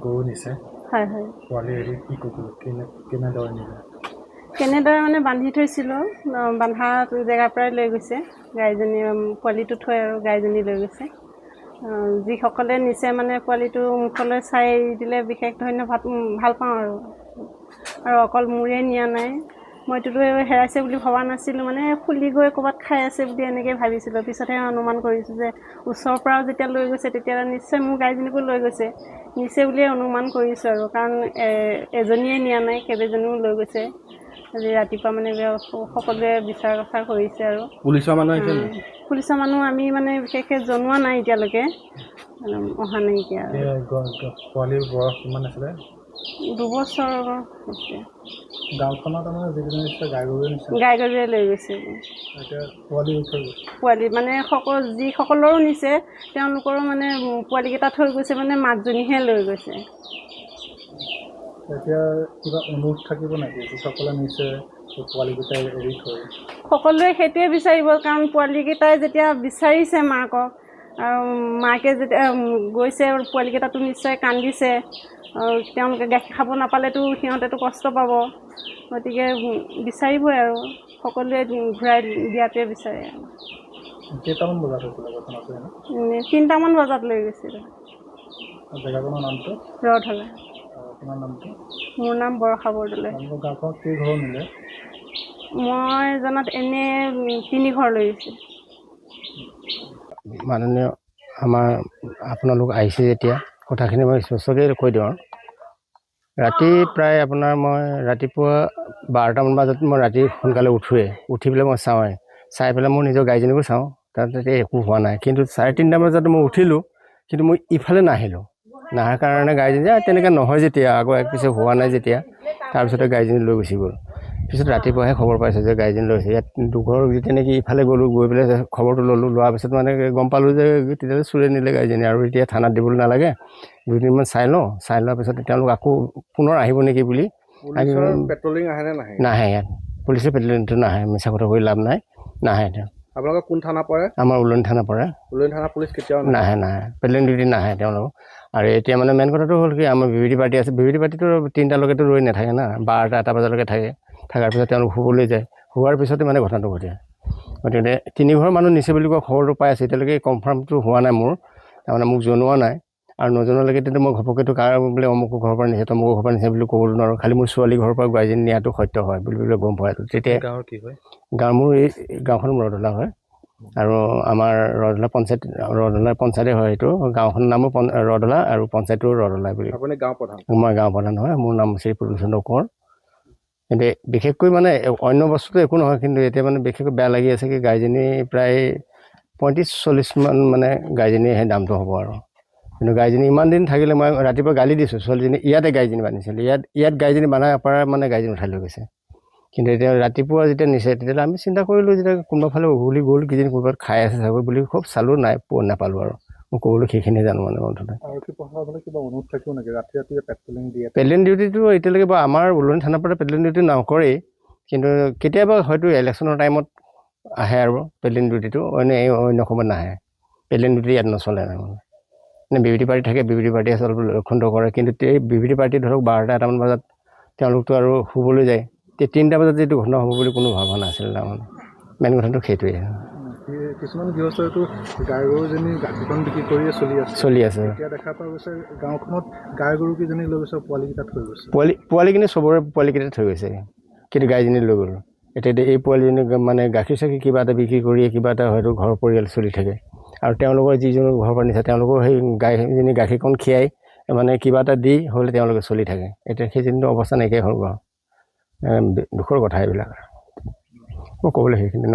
গৰু নিছে হয় হয় পোৱালি এৰি কি কৰিলোঁ কেনেদৰে নিলে কেনেদৰে মানে বান্ধি থৈছিলোঁ বান্ধা জেগাৰ পৰাই লৈ গৈছে গাইজনী পোৱালিটো থৈ আৰু গাইজনী লৈ গৈছে যিসকলে নিছে মানে পোৱালিটো মুখলৈ চাই দিলে বিশেষ ধন্যবাদ ভাল পাওঁ আৰু অকল মোৰে নিয়া নাই মইটোতো হেৰাইছে বুলি ভবা নাছিলোঁ মানে খুলি গৈ ক'ৰবাত খাই আছে বুলি এনেকৈ ভাবিছিলোঁ পিছতহে অনুমান কৰিছোঁ যে ওচৰৰ পৰাও যেতিয়া লৈ গৈছে তেতিয়া নিশ্চয় মোৰ গাইজনীকো লৈ গৈছে নিছে বুলিয়ে অনুমান কৰিছোঁ আৰু কাৰণ এজনীয়ে নিয়া নাই কেইবাজনীও লৈ গৈছে আজি ৰাতিপুৱা মানে সকলোৱে বিচাৰ কথা কৰিছে আৰু পুলিচৰ মানুহ আহিছে পুলিচৰ মানুহ আমি মানে বিশেষকৈ জনোৱা নাই এতিয়ালৈকে অহা নাইকিয়া পোৱালিৰ বয়স কিমান আছিলে 2 বছৰ হৈছে গাঁওখনত আমাৰ যিকোনো নিশ্চয় গাই গৰুৱে লৈ গৈছে পোৱালি মানে যিসকলৰো নিছে তেওঁলোকৰো মানে পোৱালিকেইটা থৈ গৈছে মানে মাকজনীহে লৈ গৈছে এতিয়া কিবা অনুৰোধ থাকিব নেকি যিসকলে নিছে পোৱালিকেইটাই এৰি থৈ সকলোৱে সেইটোৱে বিচাৰিব কাৰণ পোৱালিকেইটাই যেতিয়া বিচাৰিছে মাকক আৰু মাকে যেতিয়া গৈছে পোৱালিকেইটাতো নিশ্চয় কান্দিছে আৰু তেওঁলোকে গাখীৰ খাব নাপালেতো সিহঁতেতো কষ্ট পাব গতিকে বিচাৰিবই আৰু সকলোৱে ঘূৰাই দিয়াটোৱে বিচাৰে কেইটামান বজাত হৈছিলে ঘটনাটো 3টামান বজাত লৈ গৈছিলে জেগাখনৰ নামটো ৰধলা আপোনাৰ নামটো মোৰ নাম বৰষা বৰদলৈ গাঁওখনত কেইঘৰ নিলে মই জনাত এনে 3 ঘৰ লৈ গৈছে মাননীয় আমাৰ আপোনালোক আহিছে যেতিয়া কথাখিনি মই স্পষ্টকৈ কৈ দিওঁ আৰু ৰাতি প্ৰায় আপোনাৰ মই ৰাতিপুৱা 12টামান বজাত মই ৰাতি সোনকালে উঠি পেলাই মই চাই পেলাই মোৰ নিজৰ গাইজনীকো চাওঁ তাত তেতিয়া একো হোৱা নাই কিন্তু 3:30 বজাত মই উঠিলোঁ কিন্তু মই ইফালে নাহাৰ কাৰণে গাইজনী তেনেকৈ নহয় যেতিয়া আকৌ এক পিছে হোৱা নাই যেতিয়া তাৰপিছতে গাইজনী লৈ গুচি গ'ল পিছত ৰাতিপুৱাহে খবৰ পাইছোঁ যে গাইজনী লৈছে ইয়াত দুঘৰ তেনেকৈ ইফালে গ'লোঁ গৈ পেলাই খবৰটো ল'লোঁ লোৱাৰ পিছত মানে গম পালোঁ যে তেতিয়ালৈ চুৰে নিলে গাইজনী আৰু এতিয়া থানাত দিবলৈ নালাগে 2 দিনমান চাই লোৱাৰ পিছত তেওঁলোক আকৌ পুনৰ আহিব নেকি বুলি পেট্ৰলিং আহেনে নাহে নাহে ইয়াত পুলিচৰ পেট্ৰলিংটো নাহে মিছা কথা কৈ লাভ নাই নাহে আপোনালোকৰ কোন থানা পৰে আমাৰ উলনি থানা পৰে উলনি থানা পুলিচ কেতিয়াও নাহে পেট্ৰলিং ডিউটি নাহে তেওঁলোক আৰু এতিয়া মানে মেইন কথাটো হ'ল কি আমাৰ বিবিধি পাৰ্টি আছে বিবিধি পাৰ্টিটো 3টালৈকেতো ৰৈ নাথাকে না 12টা 1টা বজালৈকে থকাৰ পিছত তেওঁলোক শুবলৈ যায় হোৱাৰ পিছতে মানে ঘটনাটো ঘটে গতিকে 3 ঘৰ মানুহ নিছে বুলি কোৱা খবৰটো পাই আছে এতিয়ালৈকে কনফাৰ্মটো হোৱা নাই মোৰ তাৰমানে মোক জনোৱা নাই আৰু নজনালৈকে তেতিয়া মই ঘপকৈতো কাৰ বোলে অমুকৰ ঘৰৰ পৰা নিছে তমুকৰ ঘৰৰ পৰা নিছে বুলি ক'বলৈ নোৱাৰোঁ খালি মোৰ ছোৱালী ঘৰৰ পৰা গাইজনী নিয়াটো সত্য হয় বুলি গম পোৱা তেতিয়া গাঁৱৰ কি হয় মোৰ এই গাঁওখন ৰধলা হয় আৰু আমাৰ ৰধলা পঞ্চায়তে হয় এইটো গাঁওখনৰ নামো ৰধলা আৰু পঞ্চায়তো ৰধলা বুলি আপুনি গাঁও প্ৰধান মই গাঁও প্ৰধান হয় মোৰ নাম শ্ৰী পুৰুষচন্দ্ৰ কোঁৱৰ কিন্তু বিশেষকৈ মানে অন্য বস্তুটো একো নহয় কিন্তু এতিয়া মানে বিশেষকৈ বেয়া লাগি আছে কি গাইজনী প্ৰায় 35-40 মান মানে গাইজনীৰ সেই দামটো হ'ব আৰু কিন্তু গাইজনী ইমান দিন থাকিলে মই ৰাতিপুৱা গালি দিছোঁ ছোৱালীজনী ইয়াতে গাইজনী বান্ধিছিল ইয়াত গাইজনী বান্ধাৰ পৰা মানে গাইজনী উঠাই লৈ গৈছে কিন্তু এতিয়া ৰাতিপুৱা যেতিয়া নিছে তেতিয়াহ'লে আমি চিন্তা কৰিলোঁ যেতিয়া কোনোবা ফালে উঘলি গ'ল কিজনী ক'ৰবাত খাই আছে চাগৈ বুলি খুব চালোঁ নাপালোঁ আৰু মই ক'বলৈ সেইখিনিয়ে জানো মানে মুঠতে পেট্ৰলিং ডিউটিটো এতিয়ালৈকে বাৰু আমাৰ উলনি থানাৰ পৰা পেট্ৰলিং ডিউটি নকৰেই কিন্তু কেতিয়াবা হয়তো ইলেকশ্যনৰ টাইমত আহে আৰু পেট্ৰলিং ডিউটিটো অন্য সময়ত নাহে পেট্ৰলিং ডিউটি ইয়াত নচলে মানে বিবিধি পাৰ্টি থাকে বিবিধি পাৰ্টিয়ে আচলতে লক্ষণ কৰে কিন্তু এই বিবিধি পাৰ্টি ধৰক 12টা 1টামান বজাত তেওঁলোকতো আৰু শুবলৈ যায় 3টা বজাত যিটো ঘটনা হ'ব বুলি কোনো ভাবা নাছিল তাৰমানে মেইন কথাটো সেইটোৱে কিছুমান গৃহস্থইতো গাই গৰুজনী গাখীৰকণ বিক্ৰী কৰিয়ে চলি আছে এতিয়া দেখা পোৱা গৈছে গাঁওখনত গাই গৰুকেইজনী লৈ গৈছে পোৱালিকেইটা থৈ গৈছে পোৱালিখিনি চবৰে পোৱালিকেইটা থৈ গৈছে কিন্তু গাইজনী লৈ গ'ল এতিয়া এই পোৱালিজনী মানে গাখীৰ চাখীৰ কিবা এটা বিক্ৰী কৰিয়ে কিবা এটা হয়তো ঘৰৰ পৰিয়াল চলি থাকে আৰু তেওঁলোকৰ যিজনৰ ঘৰৰ পৰা নিছে তেওঁলোকৰ সেই গাইজনী গাখীৰকণ খীৰাই মানে কিবা এটা দি হ'লে তেওঁলোকে চলি থাকে এতিয়া সেইজনীটো অৱস্থা নাইকিয়া হ'ল বাৰু দুখৰ কথা এইবিলাক মই ক'বলৈ সেইখিনি